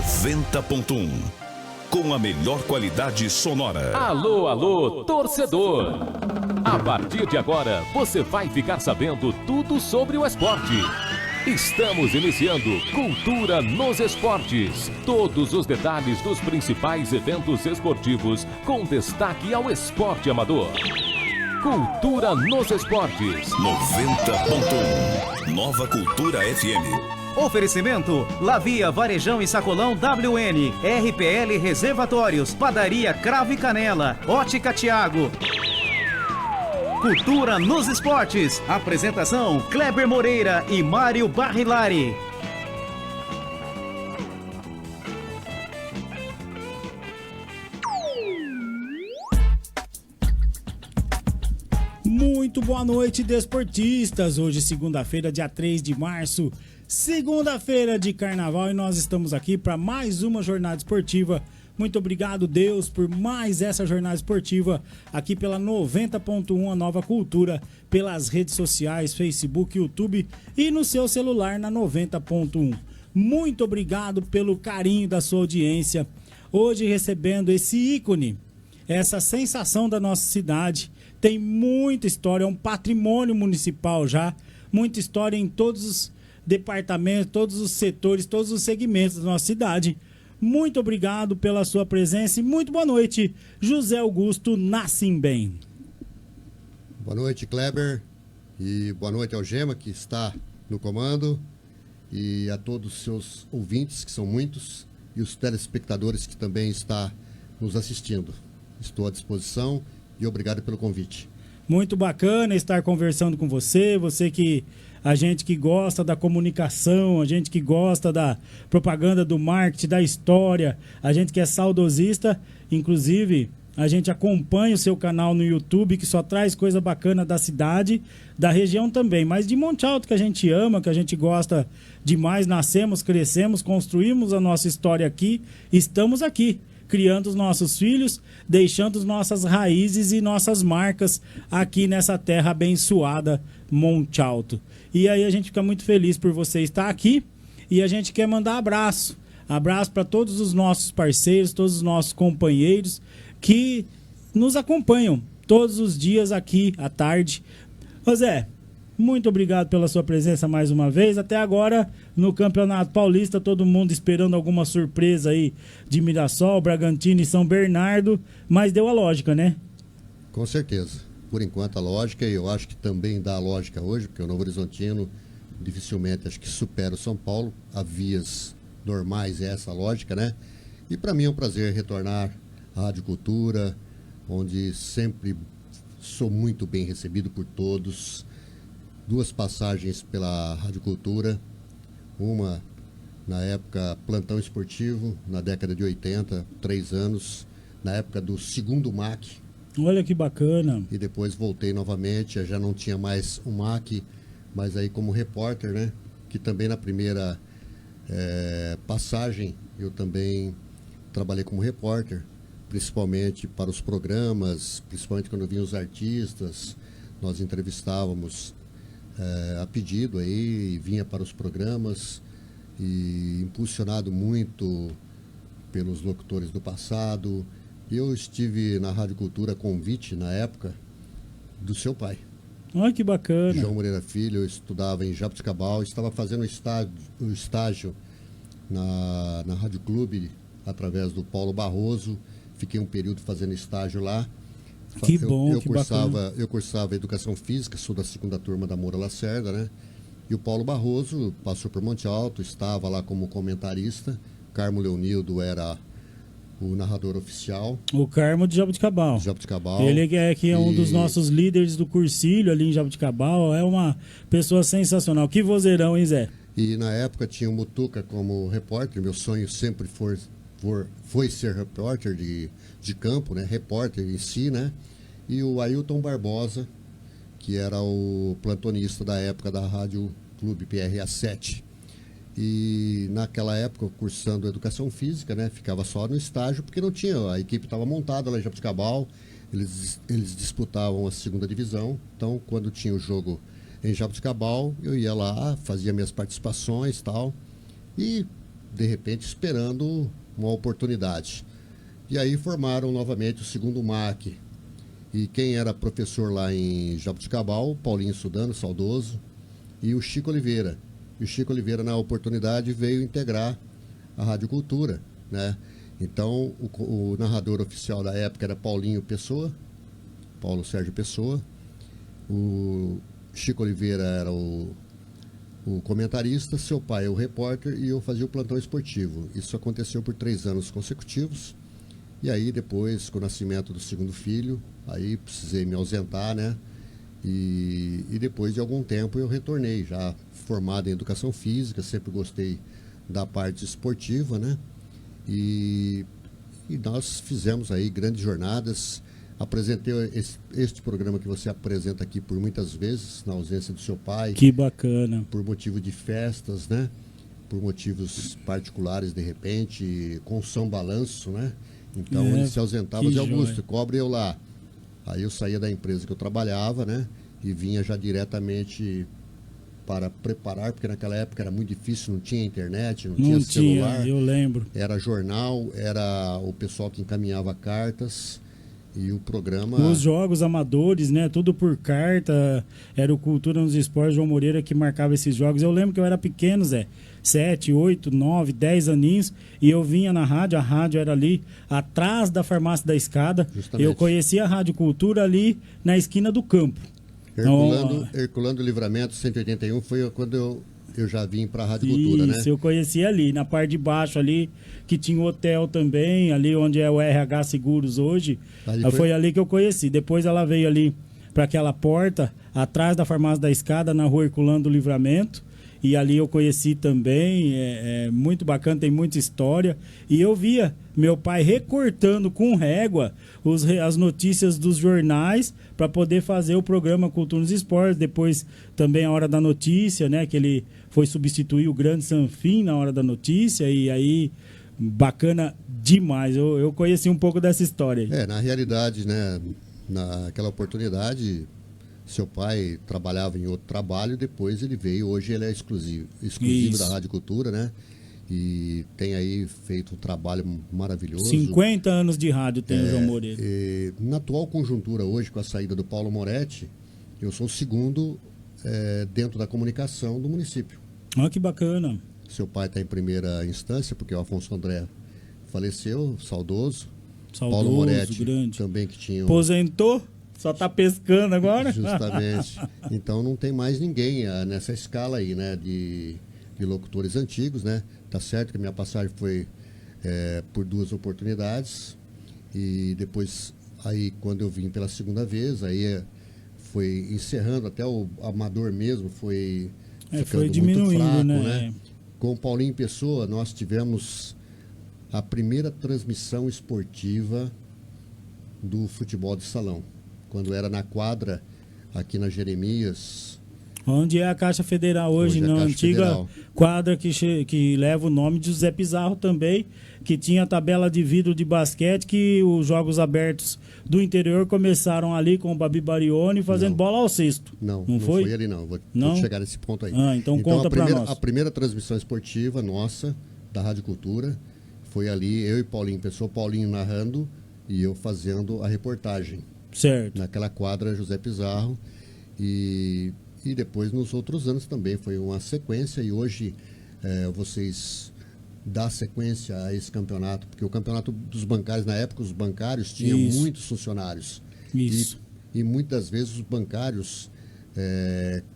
90.1. Com a melhor qualidade sonora. Alô, alô, torcedor! A partir de agora, você vai ficar sabendo tudo sobre o esporte. Estamos iniciando Cultura nos Esportes. Todos os detalhes dos principais eventos esportivos, com destaque ao esporte amador. Cultura nos Esportes. 90.1. Nova Cultura FM. Oferecimento: Lavia, Varejão e Sacolão WN, RPL Reservatórios, Padaria Cravo e Canela, Ótica Thiago. Cultura nos Esportes. Apresentação: Kleber Moreira e Mário Barrilari. Muito boa noite, desportistas. Hoje, segunda-feira, dia 3 de março, segunda-feira de carnaval, e nós estamos aqui para mais uma jornada esportiva. Muito obrigado, Deus, por mais essa jornada esportiva aqui pela 90.1, a Nova Cultura, pelas redes sociais, Facebook, YouTube e no seu celular na 90.1. Muito obrigado pelo carinho da sua audiência. Hoje recebendo esse ícone, essa sensação da nossa cidade. Tem muita história, é um patrimônio municipal já, muita história em todos os departamentos, todos os setores, todos os segmentos da nossa cidade. Muito obrigado pela sua presença e muito boa noite, José Augusto Nascimbem. Boa noite, Kleber, e boa noite ao Gema, que está no comando, e a todos os seus ouvintes, que são muitos, e os telespectadores que também estão nos assistindo. Estou à disposição e obrigado pelo convite. Muito bacana estar conversando com você, a gente que gosta da comunicação, a gente que gosta da propaganda, do marketing, da história, a gente que é saudosista, inclusive a gente acompanha o seu canal no YouTube, que só traz coisa bacana da cidade, da região também, mas de Monte Alto, que a gente ama, que a gente gosta demais, nascemos, crescemos, construímos a nossa história aqui, estamos aqui, criando os nossos filhos, deixando nossas raízes e nossas marcas aqui nessa terra abençoada, Monte Alto. E aí a gente fica muito feliz por você estar aqui e a gente quer mandar abraço para todos os nossos parceiros, todos os nossos companheiros que nos acompanham todos os dias aqui à tarde. José, muito obrigado pela sua presença mais uma vez. Até agora, no Campeonato Paulista, todo mundo esperando alguma surpresa aí de Mirassol, Bragantino e São Bernardo, mas deu a lógica, né? Com certeza. Por enquanto a lógica, e eu acho que também dá a lógica hoje, porque o Novo Horizontino dificilmente acho que supera o São Paulo. Há vias normais essa lógica, né? E para mim é um prazer retornar à Rádio Cultura, onde sempre sou muito bem recebido por todos. 2 passagens pela Rádio Cultura, uma na época plantão esportivo, na década de 80, 3 anos, na época do segundo MAC. Olha que bacana. E depois voltei novamente, já não tinha mais um MAC, mas aí como repórter, né? Que também na primeira passagem eu também trabalhei como repórter, principalmente para os programas, principalmente quando vinham os artistas, nós entrevistávamos a pedido aí, vinha para os programas, e impulsionado muito pelos locutores do passado. Eu estive na Rádio Cultura a convite, na época, do seu pai. Olha que bacana. João Moreira Filho. Eu estudava em Jabuticabal, estava fazendo o estágio na Rádio Clube, através do Paulo Barroso. Fiquei um período fazendo estágio lá. Que bom, que bacana. Eu cursava Educação Física, sou da 2ª turma da Moura Lacerda, né? E o Paulo Barroso passou por Monte Alto, estava lá como comentarista. Carmo Leonildo era o narrador oficial. O Carmo de Jabuticabal. Ele é um dos nossos líderes do cursilho ali em Jabuticabal. É uma pessoa sensacional. Que vozeirão, hein, Zé? E na época tinha o Mutuca como repórter. Meu sonho sempre foi ser repórter de campo, né? Repórter em si, né? E o Ailton Barbosa, que era o plantonista da época da Rádio Clube PRA 7. E naquela época, cursando Educação Física, né? Ficava só no estágio, porque não tinha, a equipe estava montada lá em Jabuticabal, eles disputavam a 2ª divisão. Então, quando tinha o jogo em Jabuticabal, eu ia lá, fazia minhas participações e tal. E de repente, esperando uma oportunidade. E aí formaram novamente o segundo MAC. E quem era professor lá em Jaboticabal, Paulinho Sudano, saudoso, e o Chico Oliveira. E o Chico Oliveira, na oportunidade, veio integrar a Rádio Cultura, né? Então, o narrador oficial da época era Paulinho Pessoa, Paulo Sérgio Pessoa. O Chico Oliveira era o comentarista, seu pai é o repórter e eu fazia o plantão esportivo. Isso aconteceu por 3 anos consecutivos. E aí, depois, com o nascimento do segundo filho, aí precisei me ausentar, né? E depois de algum tempo eu retornei, já formado em educação física, sempre gostei da parte esportiva, né? E nós fizemos aí grandes jornadas. Apresentei este programa que você apresenta aqui por muitas vezes, na ausência do seu pai. Que bacana. Por motivo de festas, né? Por motivos particulares, de repente, com São Balanço, né? Então ele se ausentava de Augusto, joia. Cobre eu lá. Aí eu saía da empresa que eu trabalhava, né? E vinha já diretamente para preparar, porque naquela época era muito difícil, não tinha internet, não tinha celular. Eu lembro. Era jornal, era o pessoal que encaminhava cartas e o programa... Os jogos amadores, né? Tudo por carta. Era o Cultura nos Esportes, João Moreira, que marcava esses jogos. Eu lembro que eu era pequeno, Zé. 7, 8, 9, 10 aninhos. E eu vinha na rádio. A rádio era ali atrás da Farmácia da Escada. Justamente. Eu conhecia a Rádio Cultura ali na esquina do campo. Herculano Livramento 181 foi quando eu já vim para a Rádio Cultura, né? Isso, eu conhecia ali, na parte de baixo ali, que tinha o hotel também, ali onde é o RH Seguros hoje. Foi ali que eu conheci. Depois ela veio ali para aquela porta, atrás da Farmácia da Escada, na rua Herculano do Livramento. E ali eu conheci também, é muito bacana, tem muita história. E eu via meu pai recortando com régua as notícias dos jornais para poder fazer o programa Cultura nos Esportes. Depois também a Hora da Notícia, né? Que ele foi substituir o grande Sanfim na Hora da Notícia. E aí, bacana demais. Eu conheci um pouco dessa história aí. Na realidade, né? Naquela oportunidade... Seu pai trabalhava em outro trabalho, depois ele veio, hoje ele é exclusivo da Rádio Cultura, né? E tem aí feito um trabalho maravilhoso. 50 anos de rádio tem o João Moreira. Na atual conjuntura hoje, com a saída do Paulo Moretti, eu sou o segundo dentro da comunicação do município. Olha que bacana. Seu pai está em primeira instância, porque o Afonso André faleceu, saudoso. Paulo Moretti, grande. Também que tinha... Aposentou? Só tá pescando agora? Justamente. Então não tem mais ninguém nessa escala aí, né? De locutores antigos, né? Tá certo que a minha passagem foi por 2 oportunidades. E depois, aí quando eu vim pela segunda vez, aí foi encerrando, até o amador mesmo foi ficando diminuindo, muito fraco, né? Com o Paulinho Pessoa, nós tivemos a primeira transmissão esportiva do futebol de salão. Quando era na quadra, aqui na Jeremias. Onde é a Caixa Federal hoje, na antiga Federal. Quadra que leva o nome de José Pizarro também, que tinha a tabela de vidro de basquete, que os jogos abertos do interior começaram ali com o Babi Barioni fazendo bola ao cesto. Não foi? Foi ali não, vou chegar nesse ponto aí. Então conta pra nós. A primeira transmissão esportiva nossa, da Rádio Cultura, foi ali, eu e Paulinho Pessoa, Paulinho narrando e eu fazendo a reportagem. Certo. Naquela quadra José Pizarro e depois nos outros anos também foi uma sequência e hoje vocês dão sequência a esse campeonato, porque o campeonato dos bancários, na época os bancários tinham muitos funcionários. Isso. E muitas vezes os bancários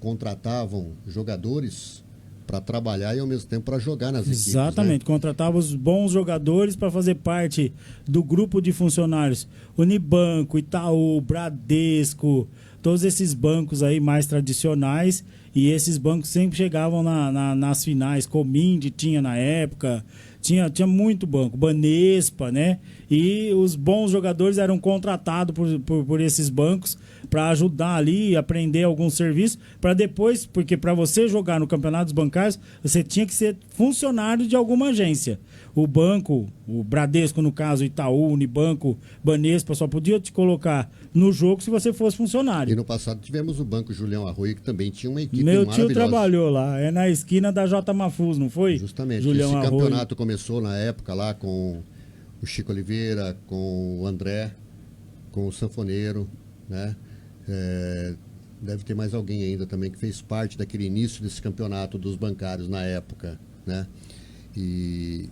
contratavam jogadores para trabalhar e ao mesmo tempo para jogar nas equipes. Exatamente, né? Contratava os bons jogadores para fazer parte do grupo de funcionários. Unibanco, Itaú, Bradesco, todos esses bancos aí mais tradicionais, e esses bancos sempre chegavam nas finais. Cominde tinha na época, Tinha muito banco, Banespa, né? E os bons jogadores eram contratados por esses bancos para ajudar ali, aprender alguns serviços, para depois, porque para você jogar no campeonato dos bancários, você tinha que ser funcionário de alguma agência. O banco, o Bradesco no caso, Itaú, Unibanco, Banespa, só podia te colocar no jogo se você fosse funcionário. E no passado tivemos o Banco Julião Arroio, que também tinha uma equipe Meu maravilhosa. tio trabalhou lá, é na esquina da J. Mafuz, não foi? Justamente. Julião Esse Arroio. campeonato começou na época lá com o Chico Oliveira, com o André, com o Sanfoneiro, né? Deve ter mais alguém ainda também que fez parte daquele início desse campeonato dos bancários na época, né? E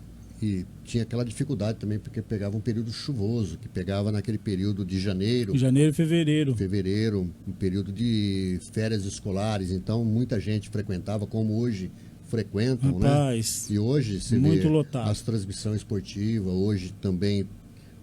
tinha aquela dificuldade também, porque pegava um período chuvoso, que pegava naquele período de janeiro. Janeiro e fevereiro. Fevereiro, um período de férias escolares. Então, muita gente frequentava, como hoje frequentam, Rapaz, né? E hoje você muito vê lotado. as transmissões esportivas, hoje também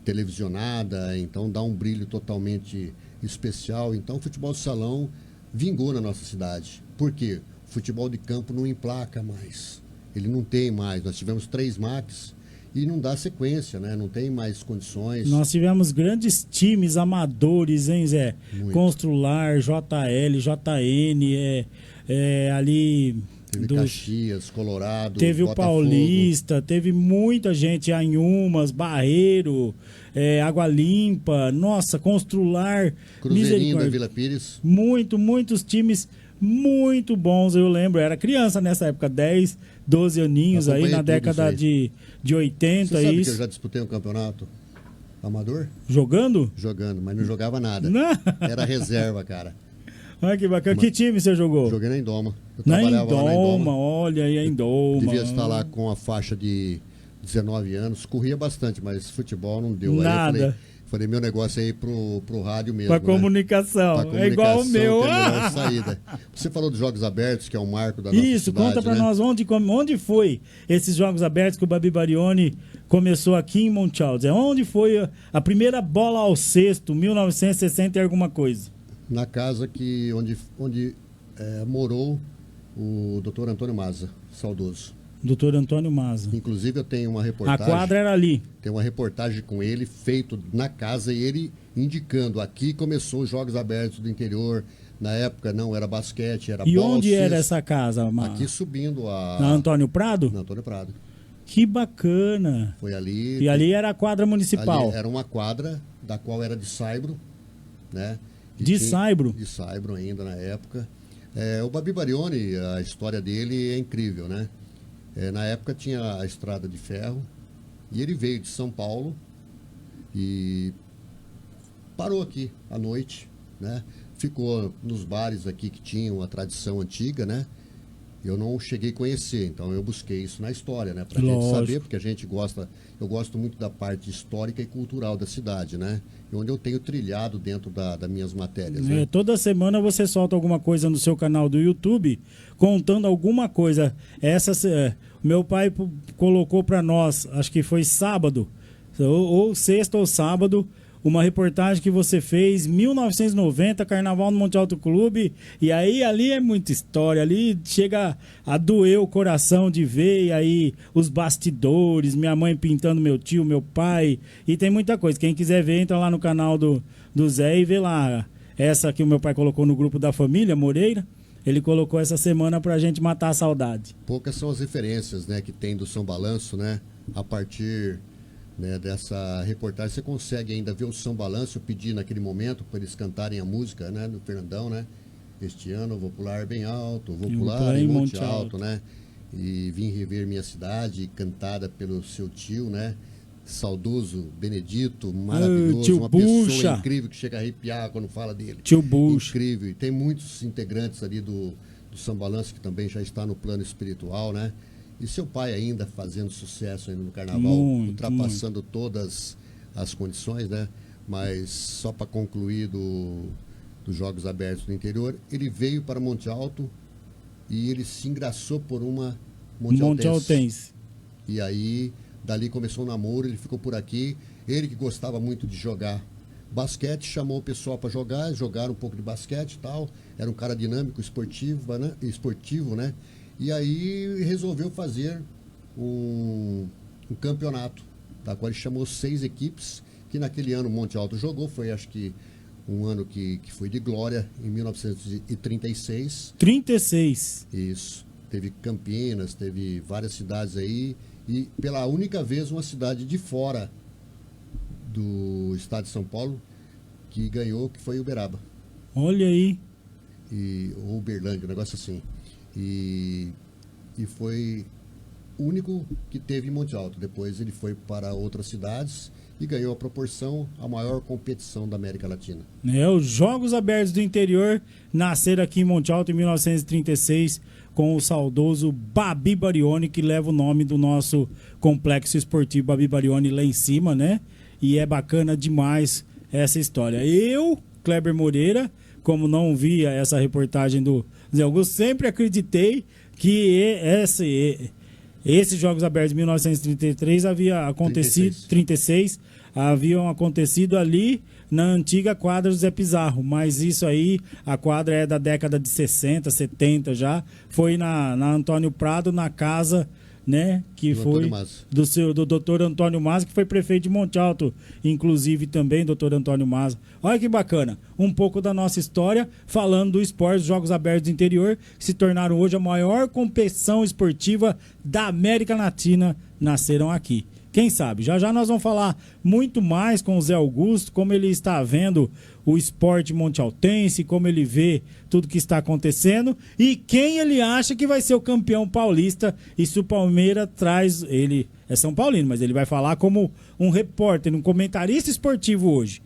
televisionada, então dá um brilho totalmente especial. Então, o futebol de salão vingou na nossa cidade. Por quê? O futebol de campo não emplaca mais. Ele não tem mais. Nós tivemos 3 MACs e não dá sequência, né? Não tem mais condições. Nós tivemos grandes times amadores, hein, Zé? Muito. Constrular, JL, JN, ali... Teve Caxias, Colorado, Teve o Botafogo. Paulista, teve muita gente, Anhumas, Barreiro, Água Limpa, nossa, Constrular, Cruzeirinho da Vila Pires. muitos times muito bons, eu lembro, era criança nessa época, 10, 12 aninhos aí, Acompanhei na tudo década isso aí. de 80, Você sabe que isso. eu já disputei um campeonato amador? Jogando? Jogando, mas não jogava nada. Não. Era reserva, cara. Olha que bacana, que time você jogou? Joguei na Indoma. Eu Na trabalhava lá na Indoma, olha aí a Indoma. Devia estar lá com a faixa de 19 anos. Corria bastante, mas futebol não deu. Nada. Aí eu falei, meu negócio é ir pro rádio mesmo. Pra né? comunicação. Pra É igual o meu. que é a melhor saída. Você falou dos Jogos Abertos, que é um marco da nossa Isso, cidade, conta pra né? nós onde foi esses Jogos Abertos que o Babi Barioni começou aqui em Monte Alto. Onde foi a primeira bola ao cesto, 1960 e alguma coisa? Na casa onde morou o Dr. Antônio Maza, saudoso. Doutor Antônio Maza. Inclusive eu tenho uma A reportagem. quadra era ali. Tem uma reportagem com ele, feito na casa, e ele indicando, aqui começou os Jogos Abertos do interior. Na época não era basquete, era E bola ao onde era cesto. essa casa? Aqui subindo Na Antônio Prado? na Antônio Prado. Que bacana. Foi ali. E ali era a quadra municipal. Ali era uma quadra, da qual era de saibro, né? E De saibro? De saibro ainda na época. O Babi Barioni, a história dele é incrível, né? Na época tinha a estrada de ferro e ele veio de São Paulo e parou aqui à noite, né? Ficou nos bares aqui que tinham a tradição antiga, né? Eu não cheguei a conhecer, então eu busquei isso na história, né? Pra gente saber, porque a gente gosta, eu gosto muito da parte histórica e cultural da cidade, né? E onde eu tenho trilhado dentro das minhas matérias, né? Toda semana você solta alguma coisa no seu canal do YouTube, contando alguma coisa. Meu pai colocou pra nós, acho que foi sábado, ou sexta ou sábado, uma reportagem que você fez, 1990, Carnaval no Monte Alto Clube, e aí ali é muita história, ali chega a doer o coração de ver, e aí os bastidores, minha mãe pintando meu tio, meu pai, e tem muita coisa. Quem quiser ver, entra lá no canal do Zé e vê lá. Essa que o meu pai colocou no grupo da família, Moreira, ele colocou essa semana pra gente matar a saudade. Poucas são as referências, né, que tem do São Balanço, né? A partir, né, dessa reportagem você consegue ainda ver o São Balanço. Eu pedi naquele momento para eles cantarem a música, né, do Fernandão, né? Este ano eu vou pular bem alto, vou pular em Monte Alto, né? E vim rever minha cidade, cantada pelo seu tio, né? Saudoso Benedito, maravilhoso, tio uma Bucha. pessoa incrível que chega a arrepiar quando fala dele. Tio Bucha. Incrível. E tem muitos integrantes ali do São Balanço que também já está no plano espiritual, né? E seu pai ainda fazendo sucesso ainda no carnaval, ultrapassando todas as condições, né? Mas só para concluir dos Jogos Abertos do interior, ele veio para Monte Alto e ele se engraçou por uma Monte Altense. E aí, dali começou o namoro, ele ficou por aqui. Ele que gostava muito de jogar basquete, chamou o pessoal para jogar um pouco de basquete e tal. Era um cara dinâmico, esportivo, né? E aí resolveu fazer um um campeonato, da qual ele chamou 6 equipes, que naquele ano o Monte Alto jogou, foi acho que um ano que foi de glória, em 1936. 36. Isso. Teve Campinas, teve várias cidades aí, e pela única vez uma cidade de fora do estado de São Paulo que ganhou, que foi Uberaba. Olha aí. Ou Uberlândia, um negócio assim. E foi o único que teve em Monte Alto. Depois ele foi para outras cidades e ganhou a maior competição da América Latina. Os Jogos Abertos do Interior nasceram aqui em Monte Alto em 1936 com o saudoso Babi Barioni, que leva o nome do nosso complexo esportivo Babi Barioni lá em cima, né? E é bacana demais essa história. Eu, Kleber Moreira, como não via essa reportagem do Zé Augusto, sempre acreditei que esses Jogos Abertos de 1933 havia acontecido, 36, haviam acontecido ali na antiga quadra do Zé Pizarro, mas isso aí, a quadra é da década de 60, 70 já, foi na Antônio Prado, na casa, né, que foi do doutor Antônio Maza, que foi prefeito de Monte Alto, inclusive também, doutor Antônio Maza. Olha que bacana, um pouco da nossa história, falando do esporte, dos Jogos Abertos do Interior, que se tornaram hoje a maior competição esportiva da América Latina, nasceram aqui. Quem sabe? Já já nós vamos falar muito mais com o Zé Augusto, como ele está vendo o esporte montealtense, como ele vê tudo que está acontecendo e quem ele acha que vai ser o campeão paulista. E se o Palmeiras traz... Ele é São Paulino, mas ele vai falar como um repórter, um comentarista esportivo hoje.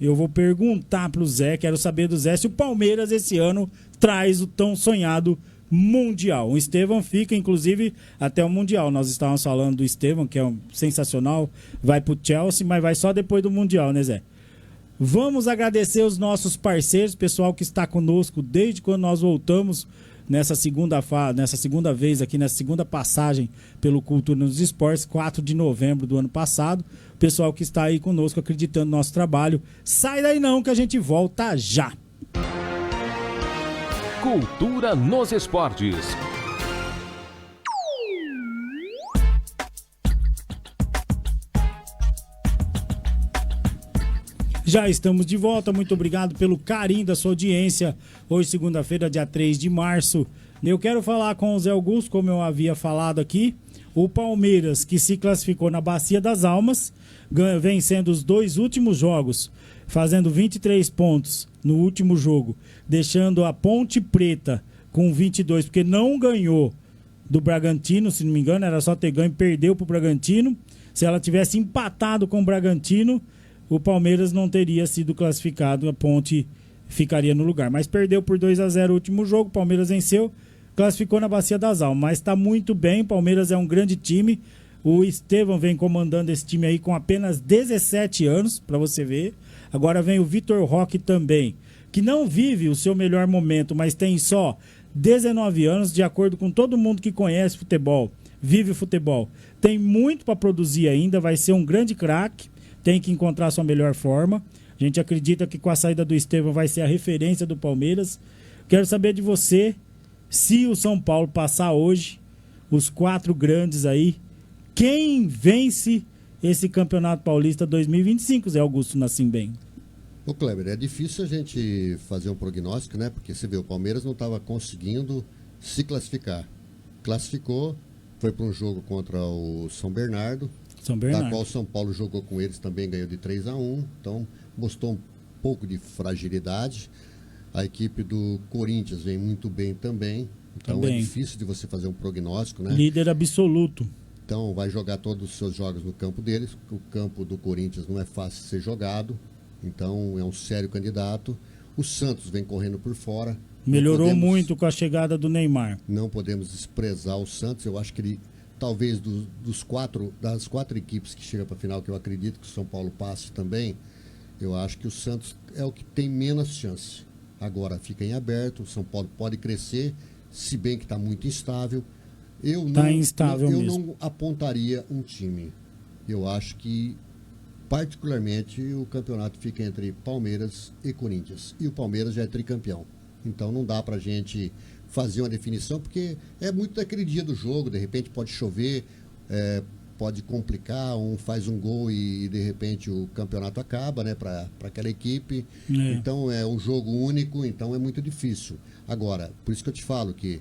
Eu vou perguntar para o Zé, quero saber do Zé se o Palmeiras esse ano traz o tão sonhado Mundial. O Estevão fica, inclusive, até o Mundial. Nós estávamos falando do Estevão, que é sensacional, vai pro Chelsea, mas vai só depois do Mundial, né, Zé? Vamos agradecer os nossos parceiros, pessoal que está conosco desde quando nós voltamos nessa segunda vez aqui, nessa segunda passagem pelo Cultura nos Esportes, 4 de novembro do ano passado. Pessoal que está aí conosco, acreditando no nosso trabalho. Sai daí não, que a gente volta já. Cultura nos Esportes. Já estamos de volta, muito obrigado pelo carinho da sua audiência. Hoje, segunda-feira, dia 3 de março. Eu quero falar com o Zé Augusto, como eu havia falado aqui. O Palmeiras, que se classificou na Bacia das Almas, vencendo os 2 últimos jogos, fazendo 23 pontos no último jogo, deixando a Ponte Preta com 22, porque não ganhou do Bragantino, se não me engano, era só ter ganho, perdeu para o Bragantino. Se ela tivesse empatado com o Bragantino, o Palmeiras não teria sido classificado, a Ponte ficaria no lugar. Mas perdeu por 2-0 o último jogo, o Palmeiras venceu, classificou na Bacia das Almas. Mas está muito bem, o Palmeiras é um grande time. O Estevão vem comandando esse time aí com apenas 17 anos, para você ver. Agora vem o Vitor Roque também, que não vive o seu melhor momento, mas tem só 19 anos, de acordo com todo mundo que conhece futebol, vive o futebol. Tem muito para produzir ainda, vai ser um grande craque, tem que encontrar sua melhor forma. A gente acredita que com a saída do Estevão vai ser a referência do Palmeiras. Quero saber de você, se o São Paulo passar hoje, os 4 grandes aí, quem vence esse Campeonato Paulista 2025, Zé Augusto Nascimento? Ô Kleber, é difícil a gente fazer um prognóstico, né? Porque você vê, o Palmeiras não estava conseguindo se classificar. Classificou, foi para um jogo contra o São Bernardo, da qual o São Paulo jogou com eles, também ganhou de 3-1, então mostrou um pouco de fragilidade. A equipe do Corinthians vem muito bem também, então é difícil de você fazer um prognóstico, né? Líder absoluto. Então vai jogar todos os seus jogos no campo deles. O campo do Corinthians não é fácil de ser jogado, então é um sério candidato. O Santos vem correndo por fora. Melhorou muito com a chegada do Neymar. Não podemos desprezar o Santos. Eu acho que ele, talvez das quatro equipes que chegam para a final, que eu acredito que o São Paulo passe também, eu acho que o Santos é o que tem menos chance. Agora fica em aberto, o São Paulo pode crescer, se bem que está muito instável. Eu não apontaria um time. Eu acho que, particularmente, o campeonato fica entre Palmeiras e Corinthians. E o Palmeiras já é tricampeão. Então não dá pra gente fazer uma definição, porque é muito daquele dia do jogo, de repente pode chover. pode complicar, um faz um gol e de repente o campeonato acaba, né, para aquela equipe. Então é um jogo único, então é muito difícil. Agora, por isso que eu te falo que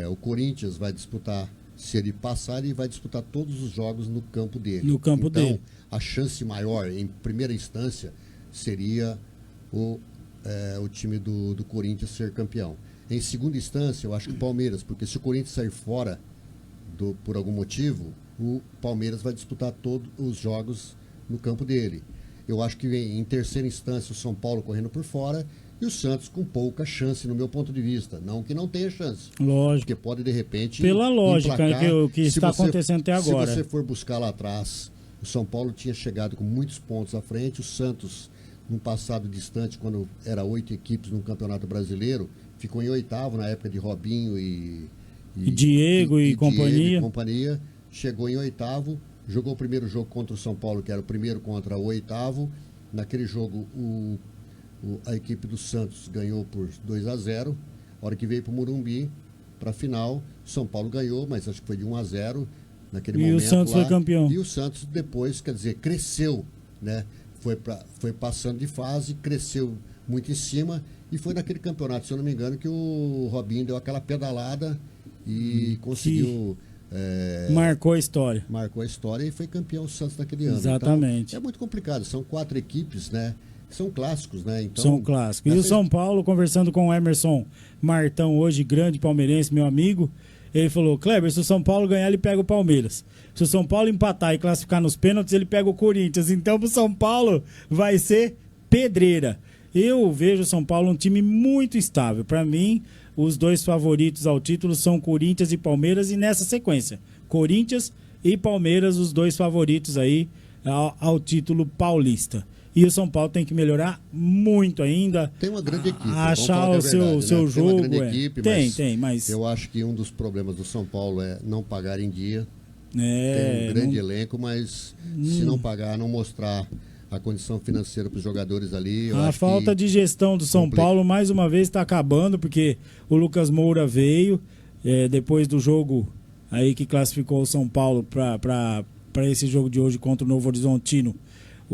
o Corinthians vai disputar, se ele passar, ele vai disputar todos os jogos no campo dele. No campo então, dele. A chance maior, em primeira instância, seria o time do Corinthians ser campeão. Em segunda instância, eu acho que o Palmeiras, porque se o Corinthians sair fora por algum motivo, o Palmeiras vai disputar todos os jogos no campo dele. Eu acho que em terceira instância o São Paulo correndo por fora e o Santos com pouca chance, no meu ponto de vista. Não que não tenha chance. Lógico. Porque pode, de repente, pela lógica emplacar. que está acontecendo até agora. Se você for buscar lá atrás, o São Paulo tinha chegado com muitos pontos à frente. O Santos, num passado distante, quando era 8 equipes no Campeonato Brasileiro, ficou em 8º na época de Robinho e Diego e companhia. Chegou em 8º, jogou o primeiro jogo contra o São Paulo, que era o primeiro contra o 8º. Naquele jogo, a equipe do Santos ganhou por 2-0. A hora que veio para o Morumbi, para a final, o São Paulo ganhou, mas acho que foi de 1-0 naquele momento. E o Santos foi campeão. E o Santos depois, quer dizer, cresceu, né? Foi passando de fase, cresceu muito em cima, e foi naquele campeonato, se eu não me engano, que o Robinho deu aquela pedalada e conseguiu... marcou a história. Marcou a história e foi campeão o Santos naquele ano. Exatamente. Então, é muito complicado. São 4 equipes, né? São clássicos, né? Então, são clássicos. E o São Paulo, conversando com o Emerson Martão, hoje grande palmeirense, meu amigo, ele falou: Kleber, se o São Paulo ganhar, ele pega o Palmeiras. Se o São Paulo empatar e classificar nos pênaltis, ele pega o Corinthians. Então, pro São Paulo, vai ser pedreira. Eu vejo o São Paulo um time muito estável. Para mim, os dois favoritos ao título são Corinthians e Palmeiras, e nessa sequência, Corinthians e Palmeiras, os dois favoritos aí ao título paulista. E o São Paulo tem que melhorar muito ainda. Tem uma grande equipe. Achar o seu jogo. Tem uma grande equipe, mas eu acho que um dos problemas do São Paulo é não pagar em dia. Tem um grande elenco, mas se não pagar, não mostrar a condição financeira para os jogadores ali. A falta de gestão do São Paulo, mais uma vez, está acabando, porque o Lucas Moura veio depois do jogo aí que classificou o São Paulo para esse jogo de hoje contra o Novo Horizontino.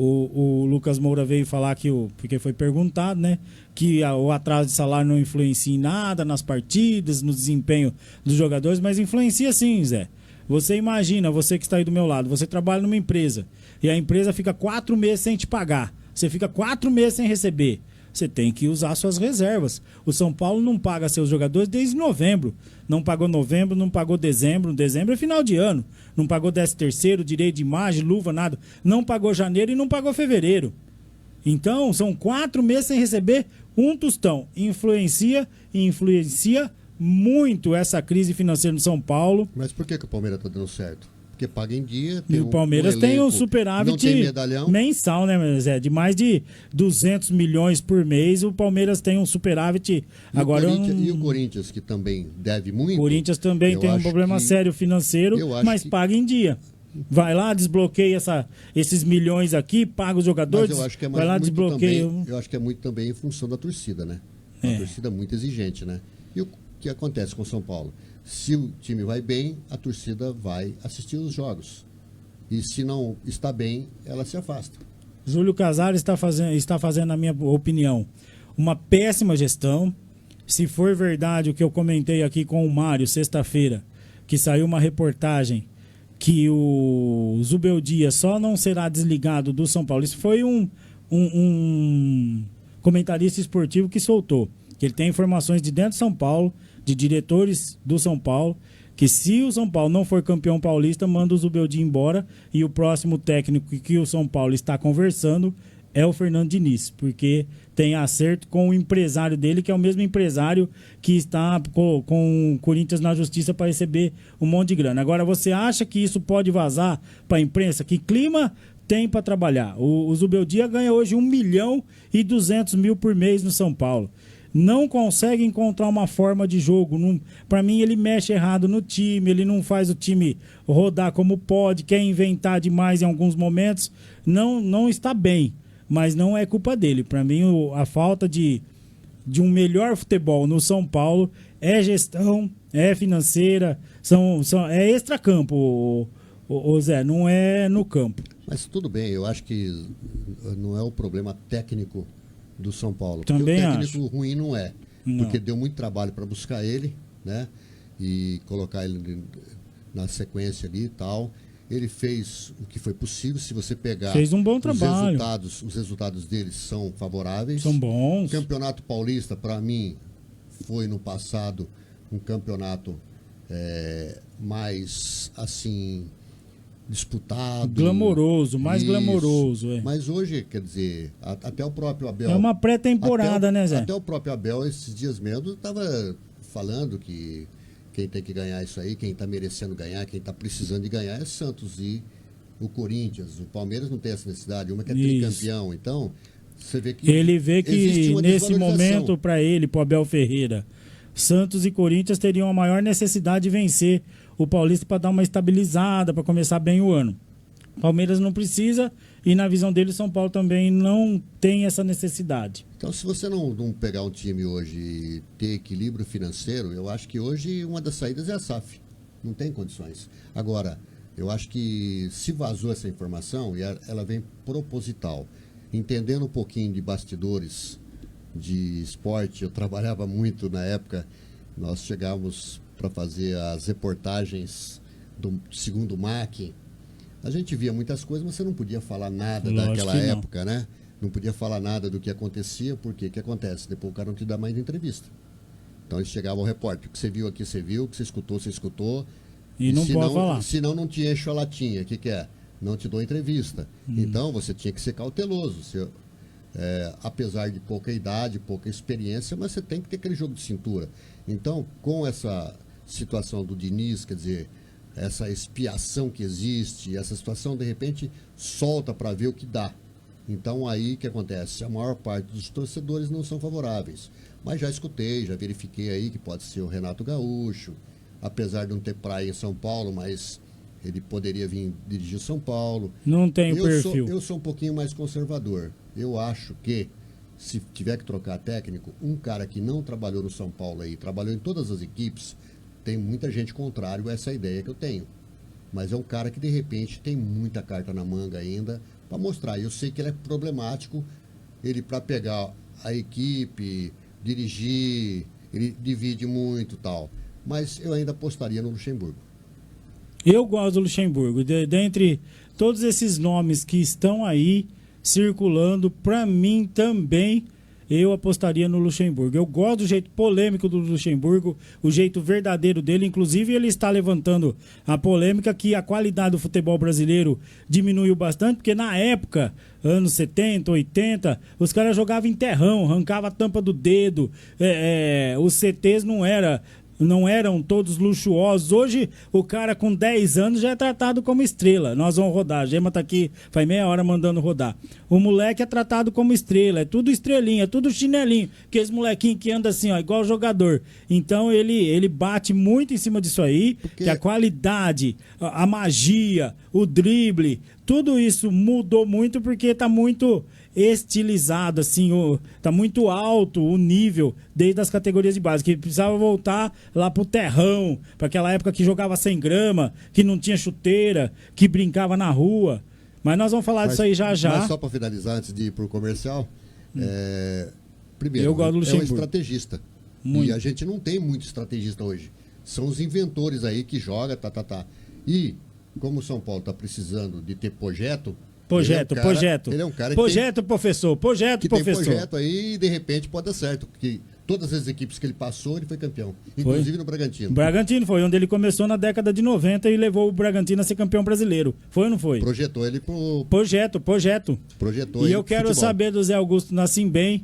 O Lucas Moura veio falar porque foi perguntado, né, que o atraso de salário não influencia em nada nas partidas, no desempenho dos jogadores, mas influencia sim, Zé. Você imagina, você que está aí do meu lado, você trabalha numa empresa e a empresa fica 4 meses sem te pagar, você fica 4 meses sem receber. Você tem que usar suas reservas. O São Paulo não paga seus jogadores desde novembro. Não pagou novembro, não pagou dezembro. Dezembro é final de ano. Não pagou 13º, direito de imagem, luva, nada. Não pagou janeiro e não pagou fevereiro. Então, são 4 meses sem receber um tostão. Influencia muito essa crise financeira no São Paulo. Mas por que o Palmeiras está dando certo? Porque paga em dia. E o Palmeiras tem um superávit mensal, né, Zé? De mais de 200 milhões por mês, o Palmeiras tem um superávit. E o Corinthians, que também deve muito. O Corinthians também tem um problema sério financeiro, mas paga em dia. Vai lá, desbloqueia esses milhões aqui, paga os jogadores, mas eu acho que vai lá, desbloqueia. Eu acho que é muito também em função da torcida, né? Uma torcida muito exigente, né? E o que acontece com o São Paulo? Se o time vai bem, a torcida vai assistir os jogos. E se não está bem, ela se afasta. Júlio Casares está fazendo, na minha opinião, uma péssima gestão. Se for verdade o que eu comentei aqui com o Mário sexta-feira, que saiu uma reportagem que o Zubeldia só não será desligado do São Paulo. Isso foi um comentarista esportivo que soltou. Que ele tem informações de dentro de São Paulo, de diretores do São Paulo, que se o São Paulo não for campeão paulista, manda o Zubeldia embora, e o próximo técnico que o São Paulo está conversando é o Fernando Diniz, porque tem acerto com o empresário dele, que é o mesmo empresário que está com o Corinthians na justiça para receber um monte de grana. Agora, você acha que isso pode vazar para a imprensa? Que clima tem para trabalhar? O Zubeldia ganha hoje 1.200.000 por mês no São Paulo. Não consegue encontrar uma forma de jogo. Para mim, ele mexe errado no time, ele não faz o time rodar como pode, quer inventar demais em alguns momentos. Não está bem, mas não é culpa dele. Para mim, a falta de um melhor futebol no São Paulo é gestão é financeira, é extracampo, o Zé, não é no campo. Mas tudo bem, eu acho que não é o problema técnico do São Paulo. Também porque o técnico acho. ruim não é. Não. Porque deu muito trabalho para buscar ele, né? E colocar ele na sequência ali e tal. Ele fez o que foi possível. Se você pegar fez um bom trabalho. Os resultados deles são favoráveis. São bons. O Campeonato Paulista, para mim, foi no passado um campeonato mais assim disputado, glamouroso, mais isso. Glamouroso. É. Mas hoje, quer dizer, até o próprio Abel... É uma pré-temporada, né, Zé? Até o próprio Abel, esses dias mesmo, estava falando que quem tem que ganhar isso aí, quem está merecendo ganhar, quem está precisando de ganhar é Santos e o Corinthians. O Palmeiras não tem essa necessidade, uma que é tricampeão. Então, você vê que... Ele vê que nesse momento, para ele, para o Abel Ferreira, Santos e Corinthians teriam a maior necessidade de vencer o Paulista para dar uma estabilizada, para começar bem o ano. Palmeiras não precisa e na visão dele São Paulo também não tem essa necessidade. Então, se você não pegar um time hoje e ter equilíbrio financeiro, eu acho que hoje uma das saídas é a SAF. Não tem condições. Agora, eu acho que se vazou essa informação, e ela vem proposital. Entendendo um pouquinho de bastidores de esporte, eu trabalhava muito na época, nós chegávamos para fazer as reportagens do segundo MAC. A gente via muitas coisas, mas você não podia falar nada daquela época, né? Não podia falar nada do que acontecia, porque o que acontece? Depois o cara não te dá mais entrevista. Então eles chegavam ao repórter, o que você viu aqui, você viu, o que você escutou. E não pode falar. Senão não te encho a latinha, o que é? Não te dou entrevista. Então você tinha que ser cauteloso. Apesar de pouca idade, pouca experiência, mas você tem que ter aquele jogo de cintura. Então, com essa situação do Diniz, quer dizer, essa expiação que existe, essa situação, de repente, solta para ver o que dá. Então, aí o que acontece? A maior parte dos torcedores não são favoráveis. Mas já escutei, já verifiquei aí que pode ser o Renato Gaúcho, apesar de não ter praia em São Paulo, mas ele poderia vir dirigir São Paulo. Não tem o perfil. Eu sou um pouquinho mais conservador. Eu acho que, se tiver que trocar técnico, um cara que não trabalhou no São Paulo aí, trabalhou em todas as equipes, tem muita gente contrário a essa ideia que eu tenho. Mas é um cara que, de repente, tem muita carta na manga ainda para mostrar. Eu sei que ele é problemático, ele para pegar a equipe, dirigir, ele divide muito e tal. Mas eu ainda apostaria no Luxemburgo. Eu gosto do Luxemburgo. Dentre todos esses nomes que estão aí circulando, para mim também eu apostaria no Luxemburgo. Eu gosto do jeito polêmico do Luxemburgo, o jeito verdadeiro dele. Inclusive, ele está levantando a polêmica que a qualidade do futebol brasileiro diminuiu bastante, porque na época, anos 70, 80, os caras jogavam em terrão, arrancavam a tampa do dedo, os CTs não eram todos luxuosos. Hoje, o cara com 10 anos já é tratado como estrela. Nós vamos rodar. A Gema tá aqui, faz meia hora mandando rodar. O moleque é tratado como estrela. É tudo estrelinha, é tudo chinelinho. Aqueles molequinhos que andam assim, ó, igual jogador. Então, ele bate muito em cima disso aí. Que a qualidade, a magia, o drible, tudo isso mudou muito porque tá muito estilizado, assim, tá muito alto o nível desde as categorias de base, que precisava voltar lá pro terrão, para aquela época que jogava 100 grama, que não tinha chuteira, que brincava na rua. Mas nós vamos falar disso aí já. Mas só para finalizar, antes de ir pro comercial, primeiro, eu gosto do Luxemburgo. É um estrategista. Muito. E a gente não tem muito estrategista hoje. São os inventores aí que jogam, E, como o São Paulo tá precisando de ter projeto. Projeto. Ele é um cara projeto, professor. Tem projeto aí e de repente pode dar certo. Porque todas as equipes que ele passou, ele foi campeão. Inclusive no Bragantino. Bragantino foi onde ele começou na década de 90 e levou o Bragantino a ser campeão brasileiro. Foi ou não foi? Projetou ele pro... Projetou ele E eu quero saber do Zé Augusto Nascimbem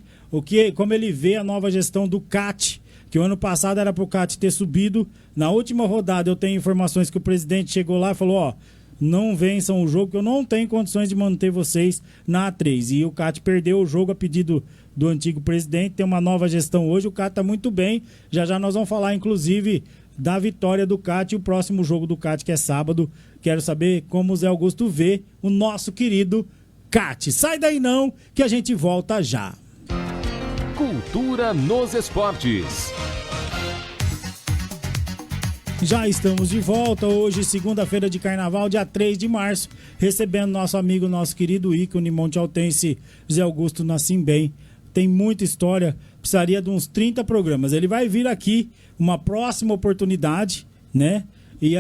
como ele vê a nova gestão do CAT, que o ano passado era pro CAT ter subido. Na última rodada eu tenho informações que o presidente chegou lá e falou, não vençam o jogo, que eu não tenho condições de manter vocês na A3. E o CAT perdeu o jogo a pedido do antigo presidente. Tem uma nova gestão hoje, o CAT está muito bem. Já nós vamos falar, inclusive, da vitória do CAT e o próximo jogo do CAT, que é sábado. Quero saber como o Zé Augusto vê o nosso querido CAT. Sai daí não, que a gente volta já. Cultura nos esportes. Já estamos de volta hoje, segunda-feira de carnaval, dia 3 de março, recebendo nosso amigo, nosso querido ícone montealtense, José Augusto Nascimbem. Tem muita história, precisaria de uns 30 programas. Ele vai vir aqui, uma próxima oportunidade, né? E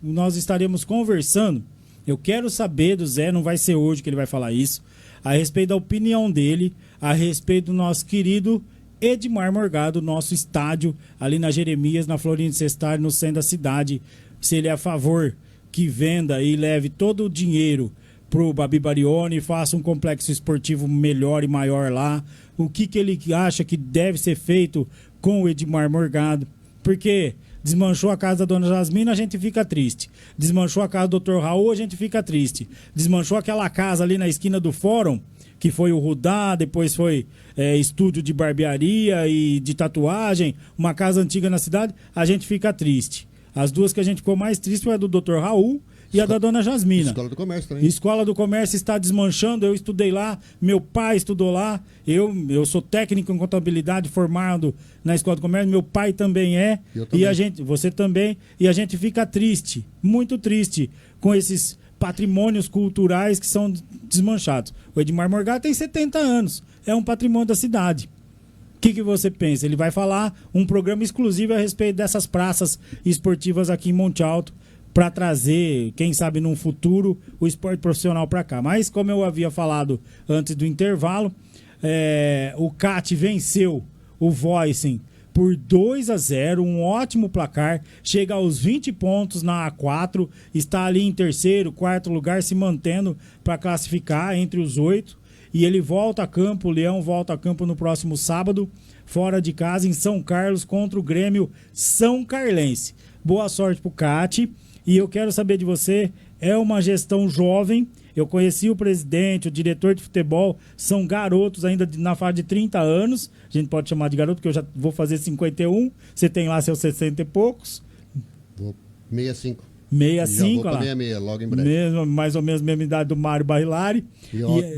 nós estaremos conversando. Eu quero saber do Zé, não vai ser hoje que ele vai falar isso, a respeito da opinião dele, a respeito do nosso querido Edmar Morgado, nosso estádio ali na Jeremias, na Florindo Sestari, no centro da cidade. Se ele é a favor que venda e leve todo o dinheiro pro Babi Barione, faça um complexo esportivo melhor e maior lá. O que ele acha que deve ser feito com o Edmar Morgado. Porque desmanchou a casa da Dona Jasmina, a gente fica triste. Desmanchou a casa do Dr. Raul, a gente fica triste. Desmanchou aquela casa ali na esquina do Fórum, que foi o Rudá, depois foi estúdio de barbearia e de tatuagem, uma casa antiga na cidade, a gente fica triste. As duas que a gente ficou mais triste foi a do Dr. Raul e a da Dona Jasmina. Escola do Comércio também. Escola do Comércio está desmanchando, eu estudei lá, meu pai estudou lá, eu sou técnico em contabilidade formado na Escola do Comércio, meu pai também é, você também, e a gente fica triste, muito triste com esses patrimônios culturais que são desmanchados. O Edmar Morgado tem 70 anos, é um patrimônio da cidade. O que você pensa? Ele vai falar um programa exclusivo a respeito dessas praças esportivas aqui em Monte Alto, para trazer, quem sabe num futuro, o esporte profissional para cá. Mas como eu havia falado antes do intervalo, o CAT venceu o Voicing por 2-0, um ótimo placar, chega aos 20 pontos na A4, está ali em terceiro, quarto lugar, se mantendo para classificar entre os 8, e ele volta a campo, o Leão volta a campo no próximo sábado, fora de casa, em São Carlos, contra o Grêmio São Carlense. Boa sorte pro CAT, e eu quero saber de você, é uma gestão jovem, eu conheci o presidente, o diretor de futebol, são garotos ainda na fase de 30 anos, a gente pode chamar de garoto, porque eu já vou fazer 51, você tem lá seus 60 e poucos. Vou 65. 65, já vou lá. 66, logo em breve. Mais ou menos a mesma idade do Mário Barilari.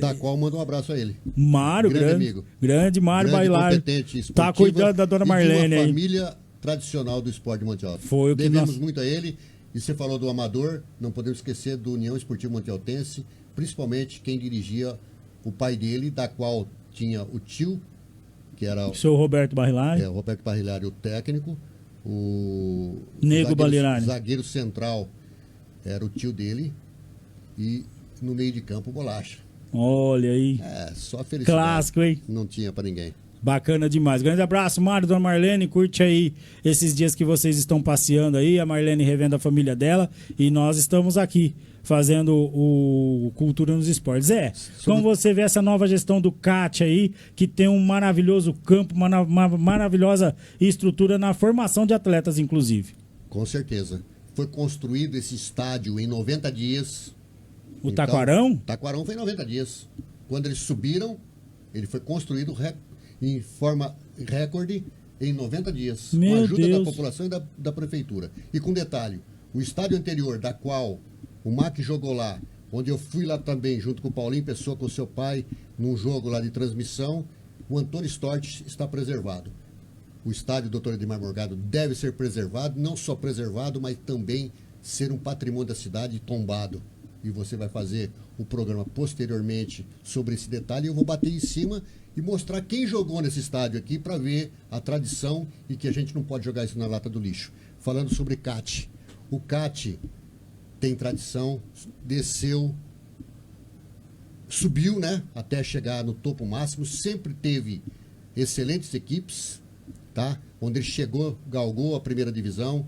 Da qual mando um abraço a ele. Mário, grande amigo. Grande Mário Barilari. Tá cuidando da dona Marlene aí. Uma família tradicional do esporte de Monte Alto. Foi o que devemos muito a ele. E você falou do Amador, não podemos esquecer do União Esportiva Montealtense, principalmente quem dirigia o pai dele, da qual tinha o tio, que era o seu Roberto Barilari. O Roberto Barilari, o técnico. O Nego Barilari. Zagueiro central era o tio dele. E no meio de campo, Bolacha. Olha aí. Só felicidade. Clássico, hein? Não tinha pra ninguém. Bacana demais. Grande abraço, Mário, dona Marlene. Curte aí esses dias que vocês estão passeando aí. A Marlene revendo a família dela. E nós estamos aqui fazendo o Cultura nos Esportes. Como você vê essa nova gestão do CAT aí, que tem um maravilhoso campo, uma maravilhosa estrutura na formação de atletas, inclusive? Com certeza. Foi construído esse estádio em 90 dias. O Taquarão? Taquarão foi em 90 dias. Quando eles subiram, ele foi construído em forma recorde em 90 dias. Meu com a ajuda Deus. da população e da prefeitura. E com detalhe, o estádio anterior, da qual o MAC jogou lá, onde eu fui lá também, junto com o Paulinho Pessoa, com seu pai, num jogo lá de transmissão, o Antônio Stort está preservado. O estádio Dr. Edmar Morgado deve ser preservado, não só preservado, mas também ser um patrimônio da cidade tombado. E você vai fazer o programa posteriormente sobre esse detalhe, e eu vou bater em cima e mostrar quem jogou nesse estádio aqui para ver a tradição e que a gente não pode jogar isso na lata do lixo. Falando sobre CAT. O CAT tem tradição, desceu, subiu, né, até chegar no topo máximo, sempre teve excelentes equipes, tá? Onde ele chegou, galgou a primeira divisão.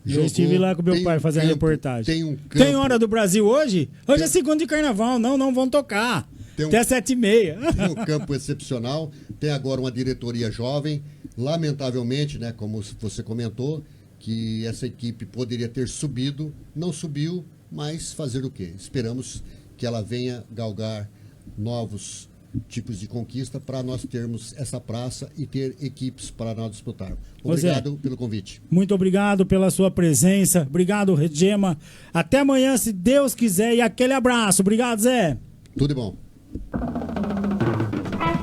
Eu estive lá com meu pai fazendo reportagem. Tem hora do Brasil hoje? Hoje é segundo de carnaval, não vão tocar. Até 7h30. Tem um campo excepcional, tem agora uma diretoria jovem. Lamentavelmente, né, como você comentou, que essa equipe poderia ter subido, não subiu, mas fazer o quê? Esperamos que ela venha galgar novos tipos de conquista para nós termos essa praça e ter equipes para nós disputarmos. Obrigado pelo convite. Muito obrigado pela sua presença. Obrigado, Gema. Até amanhã, se Deus quiser, e aquele abraço. Obrigado, Zé. Tudo de bom.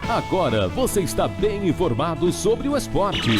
Agora você está bem informado sobre o esporte.